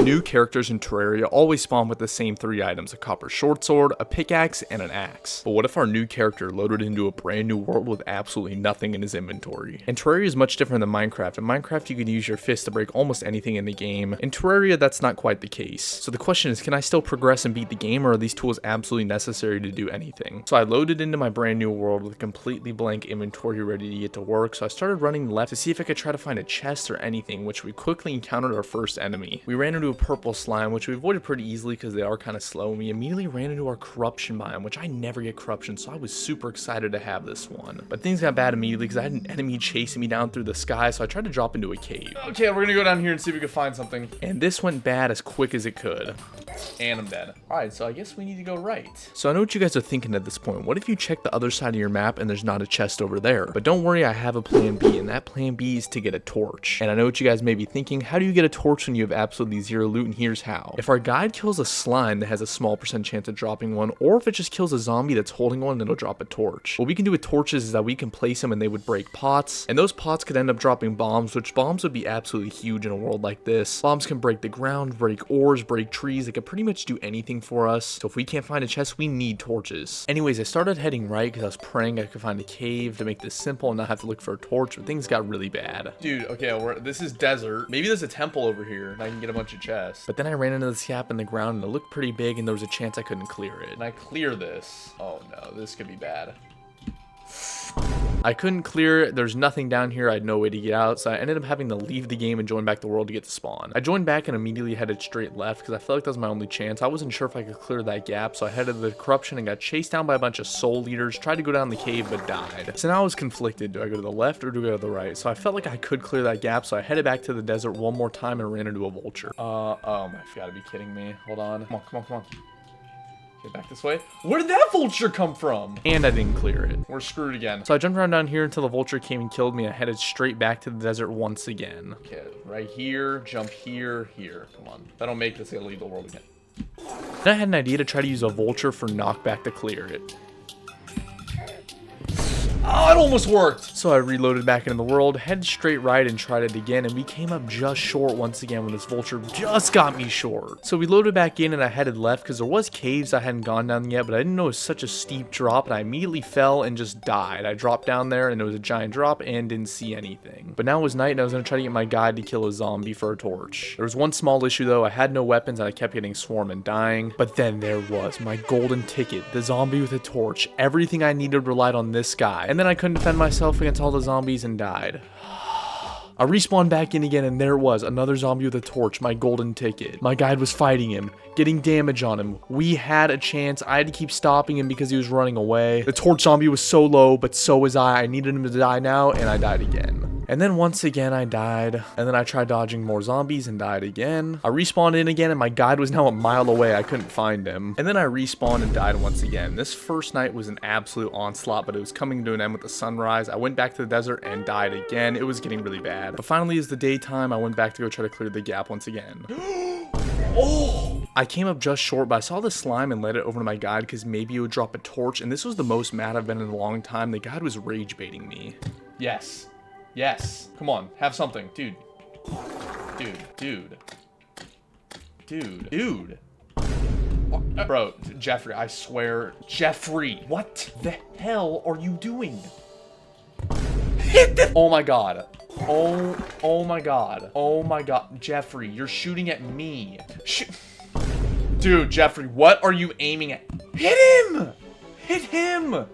New characters in Terraria always spawn with the same 3 items, a copper short sword, a pickaxe, and an axe. But what if our new character loaded into a brand new world with absolutely nothing in his inventory? And Terraria is much different than Minecraft. In Minecraft, you can use your fist to break almost anything in the game. In Terraria, that's not quite the case. So the question is, can I still progress and beat the game, or are these tools absolutely necessary to do anything? So I loaded into my brand new world with a completely blank inventory ready to get to work. So I started running left to see if I could try to find a chest or anything, which we quickly encountered our first enemy. We ran into a purple slime, which we avoided pretty easily because they are kind of slow, and we immediately ran into our corruption biome, which I never get corruption, so I was super excited to have this one. But things got bad immediately because I had an enemy chasing me down through the sky, so I tried to drop into a cave. Okay, we're gonna go down here and see if we can find something. And this went bad as quick as it could. And I'm dead. Alright, so I guess we need to go right. So I know what you guys are thinking at this point. What if you check the other side of your map and there's not a chest over there? But don't worry, I have a plan B, and that plan B is to get a torch. And I know what you guys may be thinking, how do you get a torch when you have absolutely zero loot? And here's how. If our guide kills a slime that has a small % chance of dropping one, or if it just kills a zombie that's holding one, it'll drop a torch. What we can do with torches is that we can place them and they would break pots, and those pots could end up dropping bombs, which bombs would be absolutely huge in a world like this. Bombs can break the ground, break ores, break trees. They could pretty much do anything for us. So if we can't find a chest, we need torches. Anyways, I started heading right because I was praying I could find a cave to make this simple and not have to look for a torch, but things got really bad. Dude, okay, this is desert. Maybe there's a temple over here and I can get a bunch of chests. But then I ran into this gap in the ground and it looked pretty big, and there was a chance I couldn't clear it. And I clear this. Oh no, this could be bad. I couldn't clear it. There's nothing down here. I had no way to get out, so I ended up having to leave the game and join back the world to get to spawn. I joined back and immediately headed straight left because I felt like that was my only chance. I wasn't sure if I could clear that gap, so I headed to the corruption and got chased down by a bunch of soul eaters. Tried to go down the cave but died. So now I was conflicted. Do I go to the left or do I go to the right? So I felt like I could clear that gap, so I headed back to the desert one more time and ran into a vulture. You've got to be kidding me. Hold on. Come on. Get back this way. Where did that vulture come from? And I didn't clear it. We're screwed again. So I jumped around down here until the vulture came and killed me. I headed straight back to the desert once again. Okay, right here, jump here. Come on. If I don't make this a legal world again. Then I had an idea to try to use a vulture for knockback to clear it. Oh, it almost worked. So I reloaded back into the world, headed straight right and tried it again, and we came up just short once again when this vulture just got me short. So we loaded back in and I headed left because there was caves I hadn't gone down yet, but I didn't know it was such a steep drop, and I immediately fell and just died. I dropped down there and it was a giant drop and didn't see anything. But now it was night and I was going to try to get my guide to kill a zombie for a torch. There was one small issue though. I had no weapons and I kept getting swarmed and dying. But then there was my golden ticket, the zombie with a torch. Everything I needed relied on this guy. And then I couldn't defend myself against all the zombies and died. I respawned back in again and there it was, another zombie with a torch, my golden ticket. My guide was fighting him, getting damage on him. We had a chance. I had to keep stopping him because he was running away. The torch zombie was so low, but so was I. I needed him to die now, and I died again. And then once again I died, and then I tried dodging more zombies and died again. I respawned in again and my guide was now a mile away. I couldn't find him. And then I respawned and died once again. This first night was an absolute onslaught, but it was coming to an end with the sunrise. I went back to the desert and died again. It was getting really bad. But finally, as the daytime, I went back to go try to clear the gap once again. Oh! I came up just short, but I saw the slime and led it over to my guide because maybe it would drop a torch, and this was the most mad I've been in a long time. The guide was rage baiting me. Yes. Come on, have something. Dude. Bro, Jeffrey, I swear. Jeffrey, what the hell are you doing? Hit the— Oh my god. Oh my god. Jeffrey, you're shooting at me. Dude, Jeffrey, what are you aiming at? Hit him!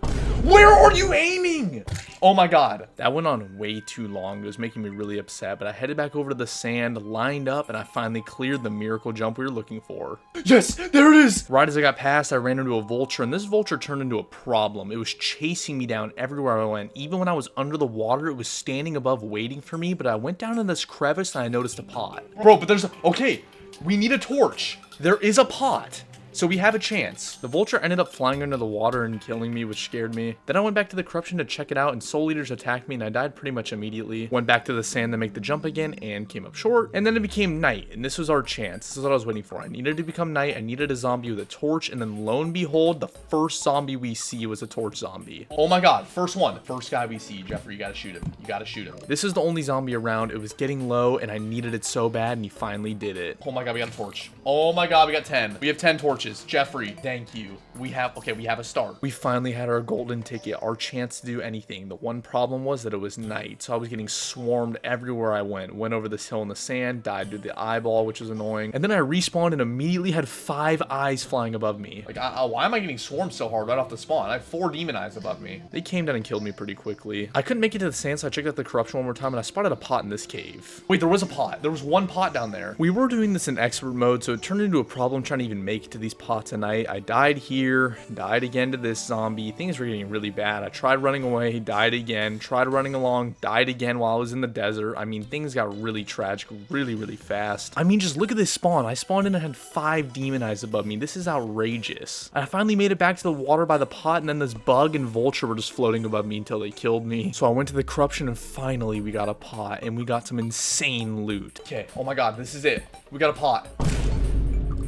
Where are you aiming? Oh my god. That went on way too long. It was making me really upset, but I headed back over to the sand, lined up, and I finally cleared the miracle jump we were looking for. Yes, there it is! Right as I got past, I ran into a vulture, and this vulture turned into a problem. It was chasing me down everywhere I went. Even when I was under the water, it was standing above waiting for me, but I went down in this crevice and I noticed a pot. Bro, but okay, we need a torch. There is a pot. So we have a chance. The vulture ended up flying under the water and killing me, which scared me. Then I went back to the corruption to check it out, and soul eaters attacked me, and I died pretty much immediately. Went back to the sand to make the jump again, and came up short. And then it became night, and this was our chance. This is what I was waiting for. I needed to become night. I needed a zombie with a torch, and then lo and behold, the first zombie we see was a torch zombie. Oh my god, first one. First guy we see. Jeffrey, you gotta shoot him. You gotta shoot him. This is the only zombie around. It was getting low, and I needed it so bad, and he finally did it. Oh my god, we got a torch. Oh my god, we got 10. We have 10 torches. Jeffrey, thank you. We have a start. We finally had our golden ticket, our chance to do anything. The one problem was that it was night, so I was getting swarmed everywhere I went. Went over this hill in the sand, died to the eyeball, which was annoying. And then I respawned and immediately had 5 eyes flying above me. Like, why am I getting swarmed so hard right off the spawn? I have 4 demon eyes above me. They came down and killed me pretty quickly. I couldn't make it to the sand, so I checked out the corruption one more time, and I spotted a pot in this cave. Wait, there was a pot. There was one pot down there. We were doing this in expert mode, so it turned into a problem trying to even make it to these pots at night. I died here, died again to this zombie. Things were getting really bad. I tried running away, died again, tried running along, died again while I was in the desert. I mean, things got really tragic really, really fast. I mean, just look at this spawn. I spawned in and had 5 demon eyes above me. This is outrageous. I finally made it back to the water by the pot, and then this bug and vulture were just floating above me until they killed me. So I went to the corruption, and finally we got a pot, and we got some insane loot. Okay, oh my god, this is it. We got a pot.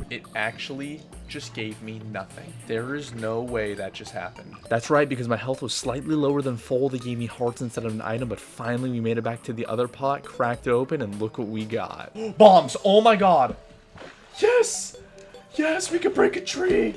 It actually just gave me nothing. There is no way that just happened. That's right, because my health was slightly lower than full. They gave me hearts instead of an item, but finally we made it back to the other pot, cracked it open, and look what we got. Bombs! Oh my god! Yes! Yes, we could break a tree!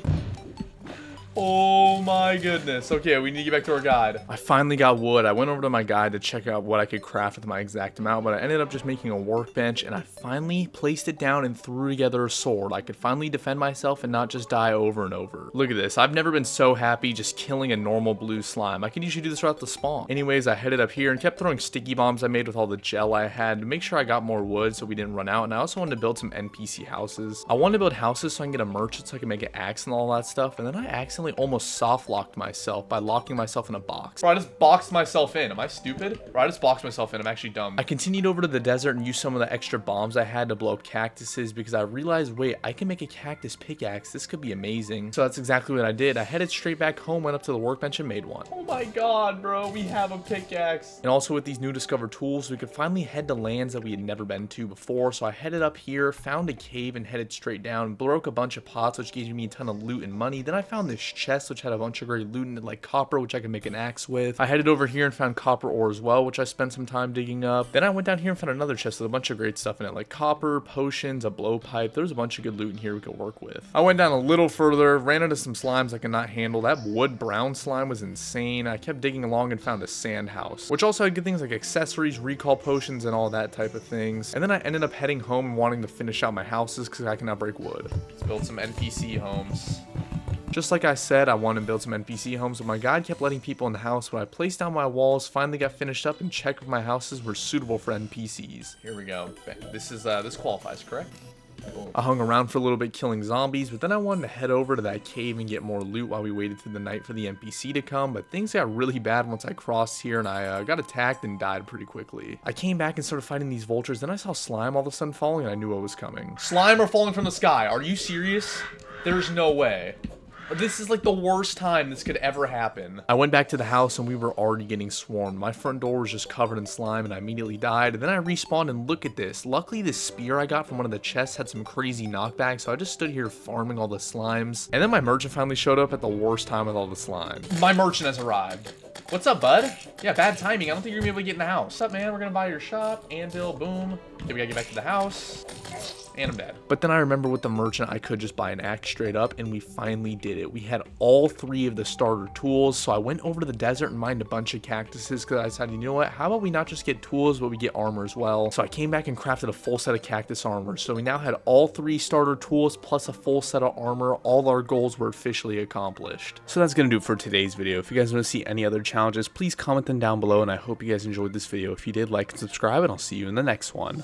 Oh my goodness. Okay, we need to get back to our guide. I finally got wood. I went over to my guide to check out what I could craft with my exact amount, but I ended up just making a workbench, and I finally placed it down and threw together a sword. I could finally defend myself and not just die over and over. Look at this. I've never been so happy just killing a normal blue slime. I could usually do this throughout the spawn. Anyways, I headed up here and kept throwing sticky bombs I made with all the gel I had to make sure I got more wood so we didn't run out, and I also wanted to build some NPC houses. I wanted to build houses so I can get a merchant so I can make an axe and all that stuff, and then I accidentally almost soft locked myself by locking myself in a box. Bro, I just boxed myself in. Am I stupid? Bro, I just boxed myself in. I'm actually dumb. I continued over to the desert and used some of the extra bombs I had to blow up cactuses because I realized, wait, I can make a cactus pickaxe. This could be amazing. So that's exactly what I did. I headed straight back home, went up to the workbench and made one. Oh my god, bro, we have a pickaxe. And also with these new discovered tools, we could finally head to lands that we had never been to before. So I headed up here, found a cave and headed straight down, broke a bunch of pots, which gave me a ton of loot and money. Then I found this chest, which had a bunch of great loot in it, like copper, which I could make an axe with. I headed over here and found copper ore as well, which I spent some time digging up. Then I went down here and found another chest with a bunch of great stuff in it, like copper, potions, a blowpipe. There's a bunch of good loot in here we could work with. I went down a little further, ran into some slimes I could not handle. That wood brown slime was insane. I kept digging along and found a sand house, which also had good things like accessories, recall potions, and all that type of things. And then I ended up heading home and wanting to finish out my houses because I cannot break wood. Let's build some NPC homes. Just like I said, I wanted to build some NPC homes, but my guide kept letting people in the house. When I placed down my walls, finally got finished up and checked if my houses were suitable for NPCs. Here we go. This qualifies, correct? Cool. I hung around for a little bit killing zombies, but then I wanted to head over to that cave and get more loot while we waited through the night for the NPC to come, but things got really bad once I crossed here and I got attacked and died pretty quickly. I came back and started fighting these vultures, then I saw slime all of a sudden falling and I knew what was coming. Slime are falling from the sky. Are you serious? There's no way. This is like the worst time this could ever happen. I went back to the house and we were already getting swarmed. My front door was just covered in slime and I immediately died. And then I respawned and look at this. Luckily, this spear I got from one of the chests had some crazy knockback, so I just stood here farming all the slimes. And then my merchant finally showed up at the worst time with all the slime. My merchant has arrived. What's up, bud? Yeah, bad timing. I don't think you're gonna be able to get in the house. What's up, man? We're gonna buy your shop. Anvil, boom. Okay, we gotta get back to the house. And I'm dead. But then I remember with the merchant, I could just buy an axe straight up, and we finally did it. We had all 3 of the starter tools, so I went over to the desert and mined a bunch of cactuses because I decided, you know what, how about we not just get tools, but we get armor as well. So I came back and crafted a full set of cactus armor. So we now had all 3 starter tools plus a full set of armor. All our goals were officially accomplished. So that's gonna do it for today's video. If you guys want to see any other challenges, please comment them down below, and I hope you guys enjoyed this video. If you did, like and subscribe, and I'll see you in the next one.